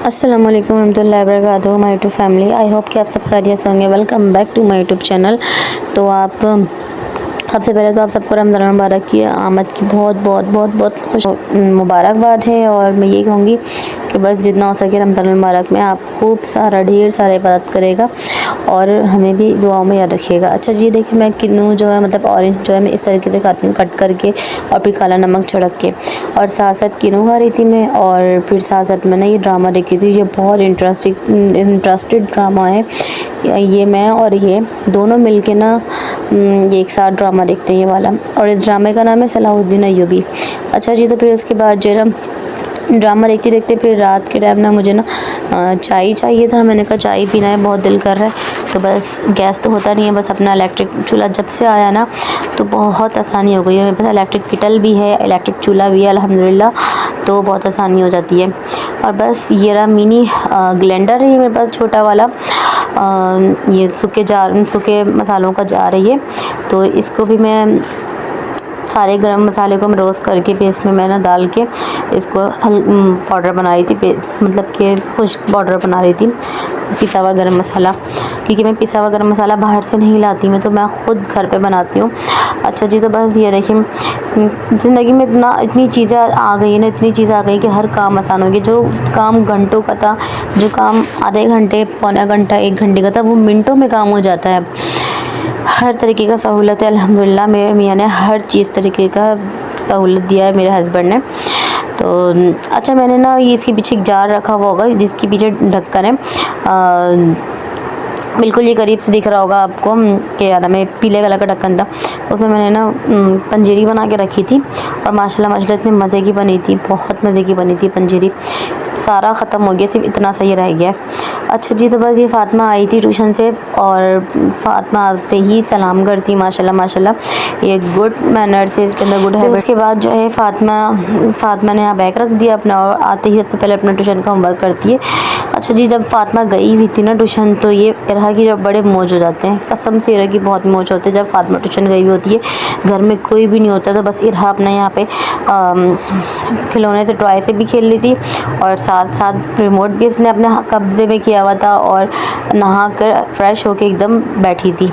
अस्सलाम वालेकुम रहमतुल्लाहि व बरकातुहू my YouTube family. I hope कि आप सब खैरियत से होंगे। Welcome back to my YouTube channel. तो सबसे पहले तो आप सबको रमज़ान मुबारक की आमद की बहुत बहुत बहुत बहुत खुश मुबारकबाद है। और मैं ये कहूँगी कि बस जितना हो सके रमज़ान मुबारक में आप खूब सारा ढेर सारा इबादत करेगा और हमें भी दुआओं में याद रखिएगा। अच्छा जी, देखिए मैं किन्नू जो है मतलब ऑरेंज जो है मैं इस तरीके से खाती हूँ, कट करके और फिर काला नमक छिड़क के, और साथ साथ किन्नू खा रही थी मैं। और फिर साथ साथ मैंने ये ड्रामा देखी थी, ये बहुत इंटरेस्टेड ड्रामा है। ये मैं और ये दोनों मिलके ना ये एक साथ ड्रामा देखते हैं ये वाला, और इस ड्रामे का नाम है सलाहुद्दीन अय्यूबी। अच्छा जी, तो फिर उसके बाद जो है ना ड्रामा देखते देखते फिर रात के टाइम ना मुझे ना चाय चाहिए था। मैंने कहा चाय पीना है, बहुत दिल कर रहा है। तो बस गैस तो होता नहीं है, बस अपना इलेक्ट्रिक चूल्हा जब से आया ना तो बहुत आसानी हो गई है। मेरे पास इलेक्ट्रिक केटल भी है, इलेक्ट्रिक चूल्हा भी है अल्हम्दुलिल्लाह, तो बहुत आसानी हो जाती है। और बस ये रहा मिनी ग्लेंडर है ये मेरे पास छोटा वाला। ये सूखे मसालों का जार है ये। तो इसको भी मैं सारे गरम मसाले को मैं रोस्ट करके फिर इसमें मैंने डाल के इसको पाउडर बना रही थी, मतलब कि खुश्क पाउडर बना रही थी, पिसा हुआ गरम मसाला। क्योंकि मैं पिसा हुआ गरम मसाला बाहर से नहीं लाती, मैं तो मैं ख़ुद घर पे बनाती हूँ। अच्छा जी, तो बस ये देखिए ज़िंदगी में इतनी चीज़ें आ गई ना, इतनी चीज़ें आ गई कि हर काम आसान हो गया। जो काम घंटों का था, जो काम आधे घंटे पौना घंटा 1 घंटे का था, वो मिनटों में काम हो जाता है। हर तरीके का सहूलत है अल्हम्दुलिल्लाह। मेरे मियाँ ने हर चीज़ तरीके का सहूलत दिया है, मेरे हस्बैंड ने। तो अच्छा, मैंने ना ये इसके पीछे एक जार रखा हुआ होगा जिसके पीछे ढक्कन है। बिल्कुल ये करीब से दिख रहा होगा आपको कि यार हमें पीले कलर का ढक्कन था। उसमें मैंने ना पंजीरी बना के रखी थी, और माशाल्लाह इतने मज़े की बनी थी, बहुत मज़े की बनी थी पंजीरी। सारा ख़त्म हो गया, सिर्फ इतना सही रह गया। अच्छा जी, तो बस ये फ़ातिमा आई थी ट्यूशन से, और फ़ातिमा आते ही सलाम करती माशाल्लाह ये गुड मैनर से, इसके अंदर गुड हैबिट। उसके बाद जो है फ़ातिमा ने यहाँ बैग रख दिया अपना, और आते ही सबसे पहले अपना ट्यूशन का होमवर्क करती है। अच्छा जी, जब फ़ातिमा गई हुई थी ना ट्यूशन, तो ये इरहा की जब बड़े मौज हो जाते हैं, कसम से इरहा की बहुत मौज होती है जब फ़ातिमा ट्यूशन गई हुई होती है। घर में कोई भी नहीं होता, तो बस इरहा अपना यहाँ पे खिलौने से, टॉय से भी खेल ली थी, और साथ साथ रिमोट भी इसने अपने कब्ज़े में किया हुआ था, और नहा कर फ्रेश होकर एकदम बैठी थी।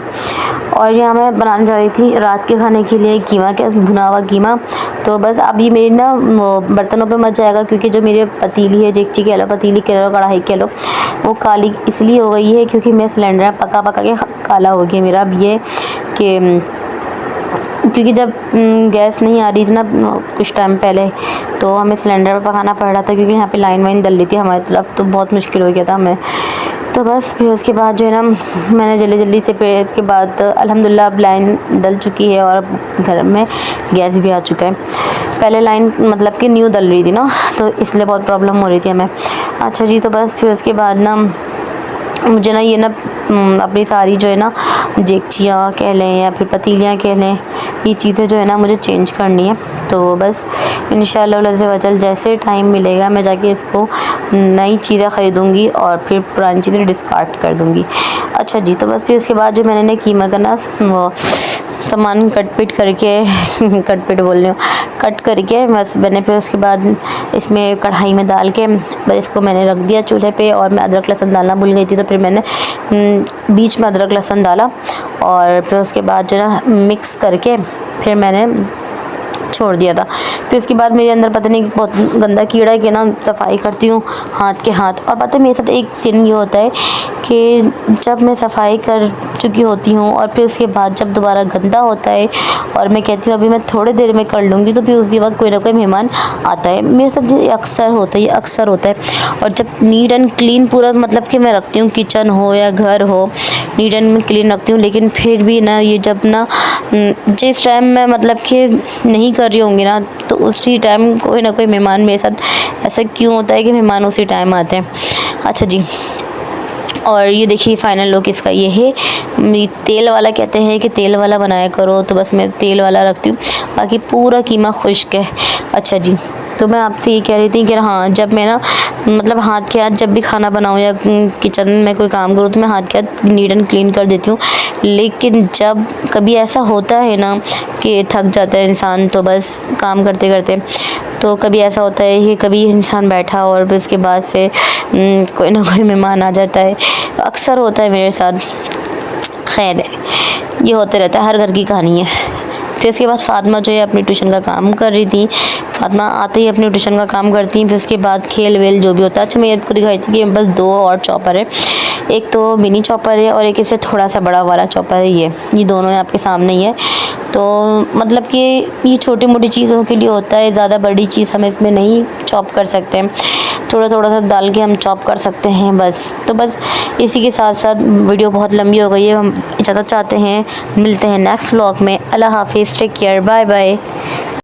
और यहाँ मैं बनाने जा रही थी रात के खाने के लिए कीमा, क्या भुना हुआ कीमा। तो बस अब ये मेरी ना बर्तनों पे मच जाएगा, क्योंकि जो मेरी पतीली है, डेगची कह लो, पतीली कह लो, कढ़ाई कह लो, वो काली इसलिए हो गई है क्योंकि मैं सिलेंडर पका पका के काला हो गया मेरा। अब ये कि क्योंकि जब गैस नहीं आ रही थी ना कुछ टाइम पहले, तो हमें सिलेंडर पर पकाना पड़ रहा था, क्योंकि यहाँ पे लाइन वाइन डल रही थी हमारी तरफ, तो बहुत मुश्किल हो गया था हमें। तो बस फिर उसके बाद जो है ना मैंने जल्दी से, फिर इसके बाद अल्हम्दुलिल्लाह अब लाइन डल चुकी है, और घर में गैस भी आ चुका है। पहले लाइन मतलब कि न्यू डल रही थी ना, तो इसलिए बहुत प्रॉब्लम हो रही थी हमें। अच्छा जी, तो बस फिर उसके बाद ना मुझे ना ये ना अपनी सारी जो है ना डेगचियाँ कह लें या फिर पतीलियाँ कह लें, ये चीज़ें जो है ना मुझे चेंज करनी है। तो बस इंशाअल्लाह अज़्ज़ा वजल जैसे टाइम मिलेगा मैं जाके इसको नई चीज़ें ख़रीदूँगी, और फिर पुरानी चीज़ें डिस्कार्ड कर दूँगी। अच्छा जी, तो बस फिर उसके बाद जो मैंने कीमा का ना वो सामान कट करके बस मैंने फिर उसके बाद इसमें कढ़ाई में डाल के बस इसको मैंने रख दिया चूल्हे पे। और मैं अदरक लहसुन डालना भूल गई थी, तो फिर मैंने बीच में अदरक लहसुन डाला, और फिर उसके बाद जो ना मिक्स करके फिर मैंने छोड़ दिया था। फिर उसके बाद मेरे अंदर पता नहीं बहुत गंदा कीड़ा है कि ना सफाई करती हूँ हाथ के हाथ। और पता है मेरे साथ एक सीन ये होता है कि जब मैं सफाई कर चुकी होती हूँ और फिर उसके बाद जब दोबारा गंदा होता है और मैं कहती हूँ अभी मैं थोड़ी देर में कर लूँगी, तो फिर उसी वक्त कोई ना कोई मेहमान आता है। मेरे साथ ये अक्सर होता है। और जब नीट एंड क्लीन पूरा मतलब कि मैं रखती हूँ, किचन हो या घर हो, नीट एंड क्लीन रखती हूँ, लेकिन फिर भी ना ये जब ना जिस टाइम मैं मतलब कि नहीं कर रही होंगी ना, तो उसी टाइम कोई ना कोई मेहमान मेरे साथ ऐसा क्यों होता है कि मेहमान उसी टाइम आते हैं। अच्छा जी, और ये देखिए फाइनल लुक इसका ये है। तेल वाला कहते हैं कि तेल वाला बनाया करो, तो बस मैं तेल वाला रखती हूँ, बाकी पूरा कीमा खुश्क है। अच्छा जी, तो मैं आपसे ये कह रही थी कि हाँ, जब मैं ना मतलब हाथ के हाथ जब भी खाना बनाऊँ या किचन में कोई काम करूँ, तो मैं हाथ के हाथ नीट एंड क्लीन कर देती हूँ। लेकिन जब कभी ऐसा होता है ना कि थक जाता है इंसान, तो बस काम करते करते तो कभी ऐसा होता है कि कभी इंसान बैठा और फिर उसके बाद से कोई ना कोई मेहमान आ जाता है, अक्सर होता है मेरे साथ। खैर, ये होते रहता है, हर घर की कहानी है। फिर इसके बाद फ़ातिमा जो है अपनी ट्यूशन का काम कर रही थी। फ़ातिमा आते ही अपनी ट्यूशन का काम करती, फिर उसके बाद खेल वेल जो भी होता है। अच्छा, मैं आपको दिखाई थी कि बस 2 और चॉपर है, एक तो मिनी चॉपर है और एक इससे थोड़ा सा बड़ा वाला चॉपर है। ये दोनों आपके सामने ही है। तो मतलब कि ये छोटी मोटी चीज़ों के लिए होता है, ज़्यादा बड़ी चीज़ हम इसमें नहीं चॉप कर सकते, थोड़ा थोड़ा सा डाल के हम चॉप कर सकते हैं बस। तो बस इसी के साथ साथ वीडियो बहुत लंबी हो गई है, हम इजाज़त चाहते हैं, मिलते हैं नेक्स्ट व्लॉग में। अल्लाह हाफिज़, टेक केयर, बाय बाय।